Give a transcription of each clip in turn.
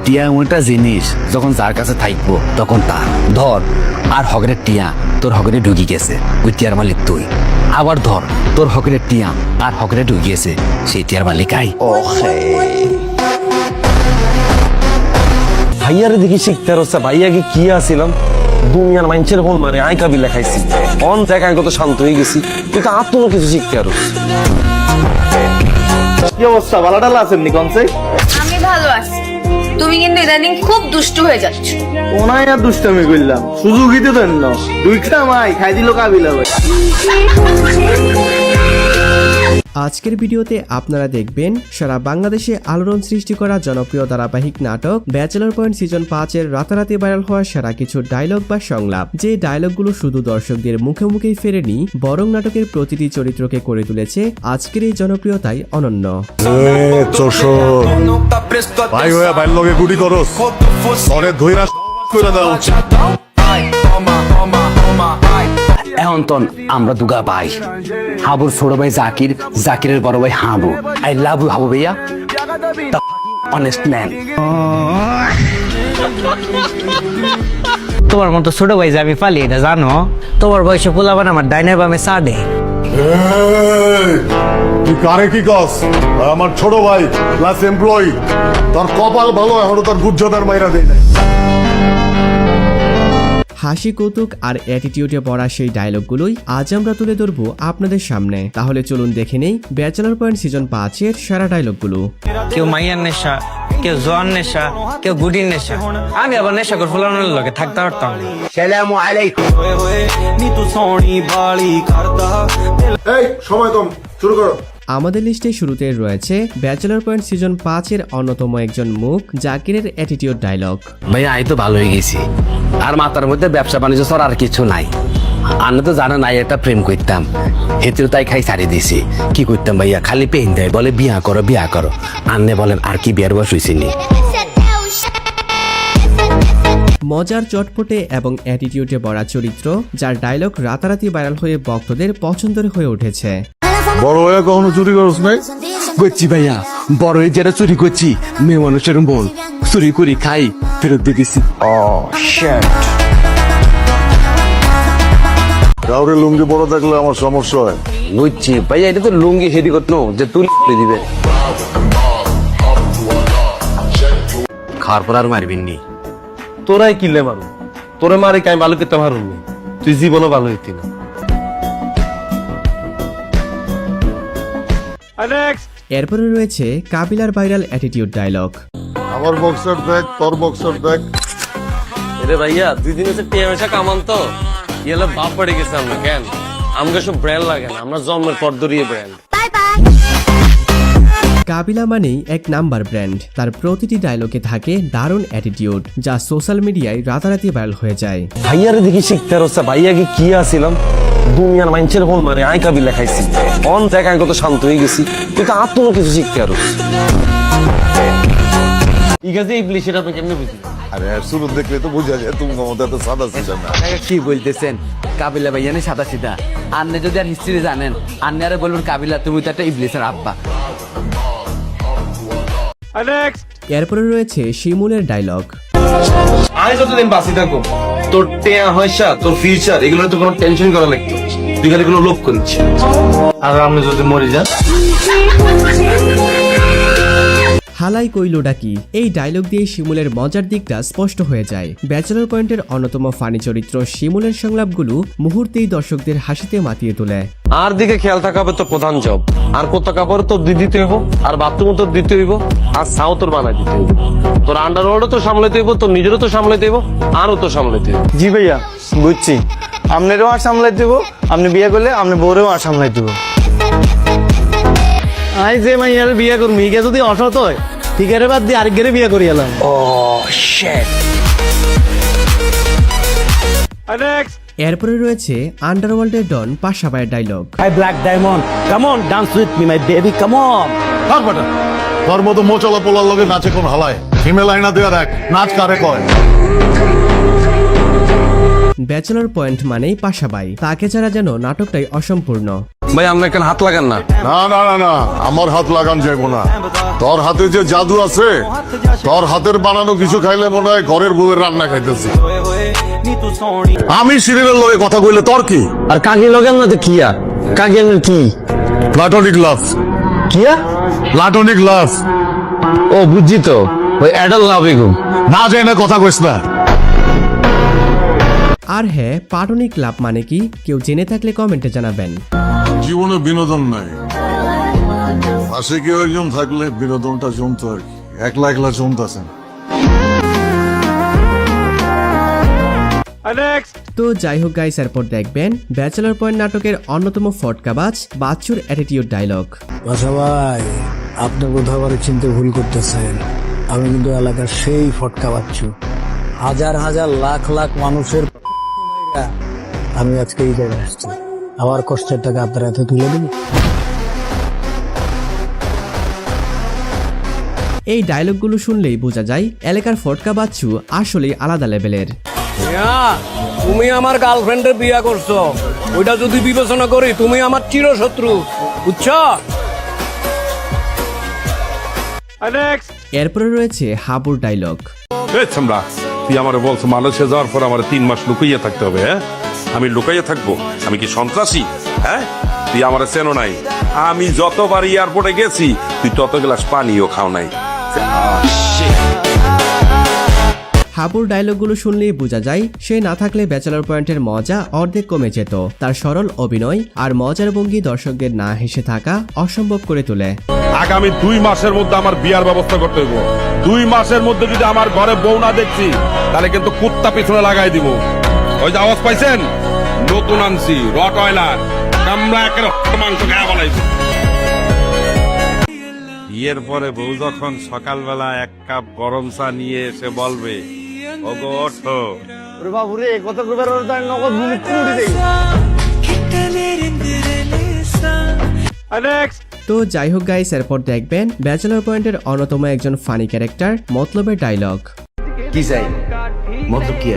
টিয়া এমন একটা জিনিস যখন যার কাছে থাকবো তখন তার ধর আর হগরের টিয়া তোর হগরে ঢুকি গেছে ওই টিয়ার মালিক তুই। আবার ধর তোর হগরের টিয়া আর হগরে ঢুকি গেছে সেই টিয়ার মালিক আই। ভাইয়ারে দেখি শিখতে হচ্ছে ভাইয়াকে কি আসিলাম দুনিয়ার মানুষের ফোন মারে আই কাবি লেখাইছি অন জায়গায় কত শান্ত হয়ে গেছি কিন্তু আর কোনো কিছু শিখতে আর কি অবস্থা ভালোটালা আছেন নি কনসে? আমি ভালো আছি, তুমি কিন্তু ইদানিং খুব দুষ্টু হয়ে যাচ্ছ। ওনাই আর দুষ্টামি করলাম, সুযোগই তো দেন না, দুইটা মাই খাই দিল কাবিলা ভাই। আজকের ভিডিওতে আপনারা দেখবেন সারা বাংলাদেশে আলোড়ন সৃষ্টি করা জনপ্রিয় ধারাবাহিক নাটক ব্যাচেলর পয়েন্ট সিজন 5-এর রাতারাতি ভাইরাল হওয়া সেরা কিছু ডায়লগ বা সংলাপ, যে ডায়লগগুলো শুধু দর্শকদের মুখে মুখেই ফেরেনি বরং নাটকের প্রতিটি চরিত্রকে করে তুলেছে আজকের এই জনপ্রিয়তাই অনন্য। ভাই হয়ে ভাই লগে গুটি করস পরে ধইরা কইরা দাও। এখন তো আমরা দুগা ভাই, হাবুর ছোট ভাই জাকির, জাকিরের বড় ভাই Habu. I love you Habu ভাইয়া, অনেস্ট ম্যান। তোমার মতো ছোট ভাই যে আমি পালি এটা জানো? তোমার বয়সে পোলাবান আমার ডাইনার বামে চা দে। তুই কারে কি কস? আমার ছোট ভাই প্লাস এমপ্লয়ি, তোর কপাল ভালো এখনো তোর গুজ্জতার মাইরা দেয় নাই। হাসি কৌতুক আর অ্যাটিটিউডে ভরা সেই ডায়লগগুলোই আজ আমরা তুলে ধরবো আপনাদের সামনে। তাহলে চলুন দেখে নেই ব্যাচেলর পয়েন্ট সিজন 5-এর সেরা ডায়লগগুলো। কেউ মাইয়ার নেশা, কেউ জোয়ার নেশা, কেউ গুডির নেশা। আমি আবার নেশা করে ফুলানোর লগে থাকতে পারতাম না। সালামু আলাইকুম। এই সময় কম, শুরু করো। আমাদের লিস্টে শুরুতে রয়েছে ব্যাচেলর পয়েন্ট সিজন 5-এর অন্যতম একজন মুখ জাকিরের অ্যাটিটিউড ডায়লগ। ভাইয়া আমি তো ভালো হয়ে গেছি, আর মাথার মধ্যে ব্যবসা বাণিজ্য ছাড়া আর কিছু নাই। আমি তো জানা নাই একটা প্রেম করতাম, হেতেও তাই খাই ছাড়িয়ে দিছি। কি করতাম ভাইয়া, খালি পেন দেয়, বলে বিয়া করো বিয়া করো। আন্নে বলেন আর কি বিয়ার বয়স হয়েছি নি। মজার চটপটে এবং অ্যাটিটিউডে ভরা চরিত্র, যার ডায়লগ রাতারাতি ভাইরাল হয়ে ভক্তদের পছন্দের হয়ে উঠেছে। বড় হয়ে কখনো চুরি করস নাই? করছি ভাইয়া, বড় হয়ে যারা চুরি করছি, মেয়ে মানুষের মন চুরি করি খাই ফেরত দিয়ে দিছি। কাউরে লুঙ্গি বড় থাকলে আমার সমস্যা হয়। বুঝছি ভাইয়া, এটা তো লুঙ্গি হেদি করতো যে তুই দিবে। খাওয়ার পর আর মারবিন নি। তোরাই কিনলে মারু, তোরে মারে কাই ভালো করতে পারুন তুই জীবনও ভালো হইতি না। এরপরে রয়েছে কাবিলার ভাইরাল অ্যাটিটিউড ডায়লগ। আমার বক্সার দেখ, তোর বক্সার দেখ। এরে ভাইয়া 2 দিন হচ্ছে টিএমএসা কামান তো ইয়েলে বাপ পড়ে গেছে আমরা কেন? আমাকে সব ব্র্যান্ড লাগে না, আমরা জন্মের পর ধরিয়ে ব্র্যান্ড। কাবিলা মানেই এক নাম্বার ব্র্যান্ড, তার প্রতিটি ডায়লগে থাকে দারুণ অ্যাটিটিউড, যা সোশ্যাল মিডিয়ায় রাতারাতি ভাইরাল হয়ে যায়। ভাইয়ারে দেখি শিখতে হচ্ছে ভাইয়াকে কি আসিলাম দুনিয়ার মানুষের ফোন মারে আই কাবি লেখাইছি অন জায়গায় কত শান্ত হয়ে গেছি কিন্তু আর কোনো কিছু শিখতে আর ঠিক আছে। এই প্লিজ আপনি কেমনে বুঝলেন? আরে শুরু দেখলে তো বোঝা যায় তুমি মমতা তো সাদা সিজন না। কি বলতেছেন? কাবিলা ভাইয়া নে সাদা সিধা। আন্নে যদি আর হিস্ট্রি জানেন, আন্নে আরে বলবেন কাবিলা তুমি তো একটা ইবলিসের আব্বা। এরপরে রয়েছে শিমুলের ডায়লগ। আমি যতদিন বাঁচি থাকবো তোর টেয়া হয়সা তোর ফিউচার এগুলো তো কোনো টেনশন করা লাগতো, তুই খালি কোনো লোভ করিস। আর আমি যদি মরে যান হালাই কইলো ডাকি, এই ডায়লগ দিয়ে শিমুলের মজার দিকটা স্পষ্ট হয়ে যায়। ব্যাচেলর পয়েন্টের অন্যতম ফানি চরিত্র শিমুলের সংলাপগুলো মুহূর্তেই দর্শকদের হাসিতে মাতিয়ে তোলে। আর দিকে খেয়াল থাকা হবে তো প্রধান জব, আর কত কাপড় তোর দিতে হইব, আর বাথরুম তোর দিতে হইব, আর ছাও তোর বানাই দিতে হইব, তোর আন্ডারওয়ার্ডও তো সামলাইতে হইব, তোর নিজেরও তো সামলাইতে হইব, আরও তো সামলাইতে হইব। জি ভাইয়া বুঝছি, আপনারও আর সামলাই দেবো, আপনি বিয়ে করলে আপনি বউরেও আর সামলাই দেবো। আই যে মাইয়ার বিয়ে করবো ইকে যদি অসৎ হয় ঠিক আছে বাদ দিয়ে আরেক গেরে বিয়ে করি এলাম। এরপরে রয়েছে আন্ডারওয়ার্ল্ডের ডন পাশাপায়ের dialogue. Hi black diamond come on dance with me my baby come on. তোর মতো মোচলা পোলার লগে নাচে কোন হালায়? ফিমেল আইনা দেওয়া দেখ, নাচ কারে কয়? ব্যাচেলর পয়েন্ট মানেই পাশাপাই, তাকে ছাড়া যেন নাটকটাই অসম্পূর্ণ। ভাই আপনি কেন হাত লাগান না? না না না না আমার হাত লাগান যাইবো না। তোর হাতে যে জাদু আছে, তোর হাতের বানানো কিছু খাইলে মনে হয় ঘরের বউয়ের রান্না খাইতেছি। আমি সিরিয়ালের লগে কথা কইলে তোর কি? আর কাকি লগেন না তো কি আর কাকিয়ানের কি প্লাটোনিক লাভ। কিয়া? প্লাটোনিক লাভ। ও বুঝছি তো, ওই অ্যাডাল লাভ এগো। না যাই না কথা কইস না। আর হ্যাঁ, প্লাটোনিক লাভ মানে কি কেউ জেনে থাকলে কমেন্টে জানাবেন। জীবনে বিনোদন নাই, পাশে কেউ একজন থাকলে বিনোদনটা জমতো আর কি। একলা একলা জমতেছে না। তো যাই হোক গাইস, এরপর দেখবেন ব্যাচেলর পয়েন্ট নাটকের অন্যতম ফটকাবাজ বাচ্চুর অ্যাটিটিউড ডায়লগ। বাসা ভাই, আপনি কোথাও করে চিনতে ভুল করতেছেন। আমি কিন্তু এলাকার সেই ফটকা বাচ্চু, হাজার হাজার লাখ লাখ মানুষের আমি আজকে এই জায়গায় আসছি। আমার কষ্টের টাকা আপনার হাতে তুলে দিন। এই ডায়লগগুলো শুনলেই বোঝা যায় এলাকার ফটকা বাচ্চু আসলেই আলাদা লেভেলের। তুমি আমার গার্লফ্রেন্ডের বিয়ে করছো, ওইটা যদি বিবেচনা করি তুমি আমার চিরশত্রু, বুঝছো? এরপরে রয়েছে হাবুর ডায়লগ। তুই আমার বলছো মালয়েশিয়া যাওয়ার পর আমার 3 মাস লুকাইয়া থাকতে হবে। হ্যাঁ, আমি লুকাইয়া থাকবো? আমি কি সন্ত্রাসী? হ্যাঁ, তুই আমার চেনো নাই। আমি যতবার এয়ারপোর্টে গেছি তুই তত গ্লাস পানিও খাও নাই। হাবুর ডায়লগগুলো শুনলেই বোঝা যায় সে না থাকলে ব্যাচেলর পয়েন্টের মজা অর্ধেক কমে যেত। তার সরল অভিনয় আর মজার ভঙ্গি দর্শকদের না হেসে থাকা অসম্ভব করে তোলে। আগামী 2 মাসের মধ্যে আমার বিয়ার ব্যবস্থা করতে হইব। 2 মাসের মধ্যে যদি আমার ঘরে বউ না দেখছি তাহলে কিন্তু কুত্তা পিছনে লাগাই দিব। ওই যে আওয়াজ পাইছেন, নতুন আনছি রট অয়লার, কামড়া একের মাংস খাওয়া বলাইছি। বিয়ের পরে বউ যখন সকালবেলা 1 কাপ গরম চা নিয়ে এসে বলবে, ওগো ওঠো, বাবুরে কত করে নগদ ভূমি কুড়ি দেই। তো যাই হোক গাইস, এরপর দেখবেন ব্যাচেলর পয়েন্টের অন্যতম একজন ফানি ক্যারেক্টার মতলবের ডায়লগ। কি চাই? মতলব কি?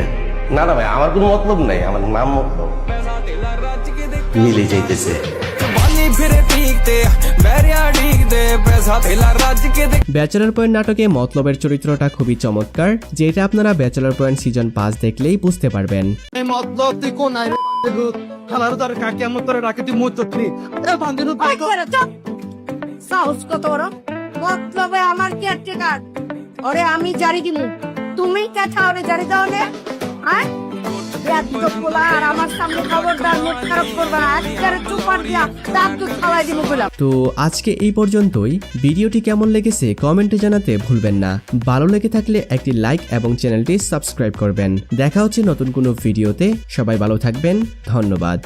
না না ভাই, আমার কোনো মতলব নাই, আমার নাম মতলব মিলে যাইতেছে। ব্যাচেলর পয়েন্ট নাটকে মতলবের চরিত্রটা খুবই চমৎকার, যেটা আপনারা ব্যাচেলর পয়েন্ট সিজন 5 দেখলেই বুঝতে পারবেন। সাহস কত বড়! মতলবে আমার কেয়ারটেকার, ওরে আমি জারি দিমু, তুমি কথা ওরে জারি দাও নে। হ্যাঁ, এত পোলা আর আমার সামনে খবরদার মুখ খারাপ করবা না, আজকের চুপার দিয়া দাঁত দুধ খাওয়াই দিমু বললাম। তো আজকে এই পর্যন্তই। ভিডিওটি কেমন লেগেছে কমেন্টে জানাতে ভুলবেন না। ভালো লেগে থাকলে একটি লাইক এবং চ্যানেলটি সাবস্ক্রাইব করবেন। দেখা হচ্ছে নতুন কোনো ভিডিওতে। সবাই ভালো থাকবেন, ধন্যবাদ।